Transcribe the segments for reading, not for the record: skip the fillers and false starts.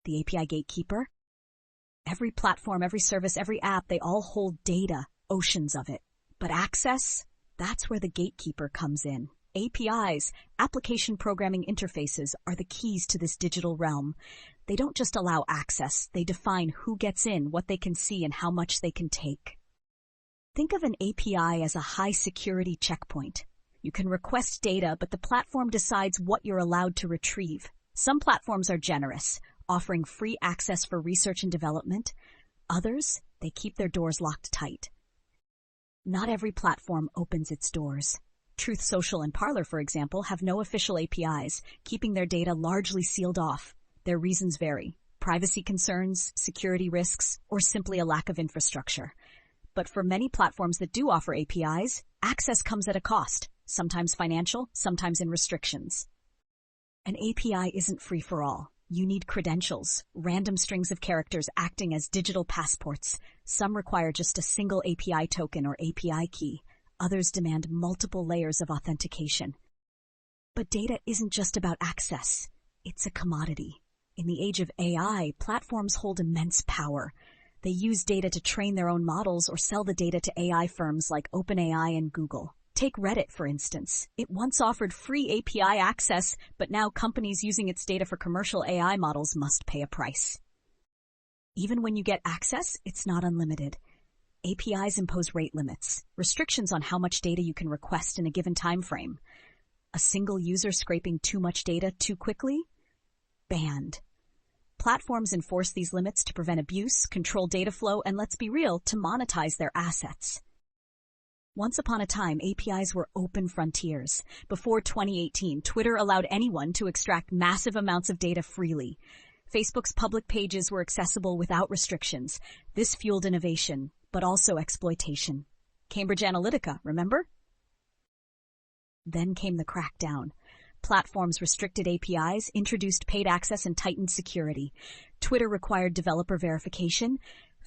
the API Gatekeeper. Every platform, every service, every app, they all hold data, oceans of it. But access, that's where the gatekeeper comes in. APIs, application programming interfaces, are the keys to this digital realm. They don't just allow access, they define who gets in, what they can see, and how much they can take. Think of an API as a high-security checkpoint. You can request data, but the platform decides what you're allowed to retrieve. Some platforms are generous, offering free access for research and development. Others, they keep their doors locked tight. Not every platform opens its doors. Truth Social and Parler, for example, have no official APIs, keeping their data largely sealed off. Their reasons vary: privacy concerns, security risks, or simply a lack of infrastructure. But for many platforms that do offer APIs, access comes at a cost, sometimes financial, sometimes in restrictions. An API isn't free for all. You need credentials, random strings of characters acting as digital passports. Some require just a single API token or API key. Others demand multiple layers of authentication. But data isn't just about access. It's a commodity. In the age of AI, platforms hold immense power. They use data to train their own models or sell the data to AI firms like OpenAI and Google. Take Reddit, for instance. It once offered free API access, but now companies using its data for commercial AI models must pay a price. Even when you get access, it's not unlimited. APIs impose rate limits, restrictions on how much data you can request in a given time frame. A single user scraping too much data too quickly? Banned. Platforms enforce these limits to prevent abuse, control data flow, and let's be real, to monetize their assets. Once upon a time, APIs were open frontiers. Before 2018, Twitter allowed anyone to extract massive amounts of data freely. Facebook's public pages were accessible without restrictions. This fueled innovation, but also exploitation. Cambridge Analytica, remember? Then came the crackdown. Platforms restricted APIs, introduced paid access, and tightened security. Twitter required developer verification.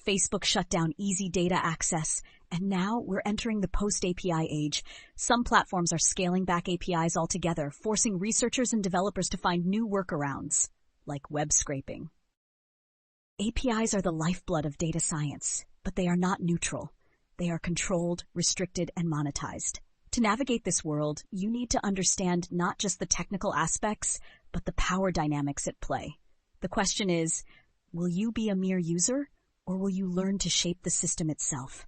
Facebook shut down easy data access. And now we're entering the post-API age. Some platforms are scaling back APIs altogether, forcing researchers and developers to find new workarounds, like web scraping. APIs are the lifeblood of data science, but they are not neutral. They are controlled, restricted, and monetized. To navigate this world, you need to understand not just the technical aspects, but the power dynamics at play. The question is, will you be a mere user, or will you learn to shape the system itself?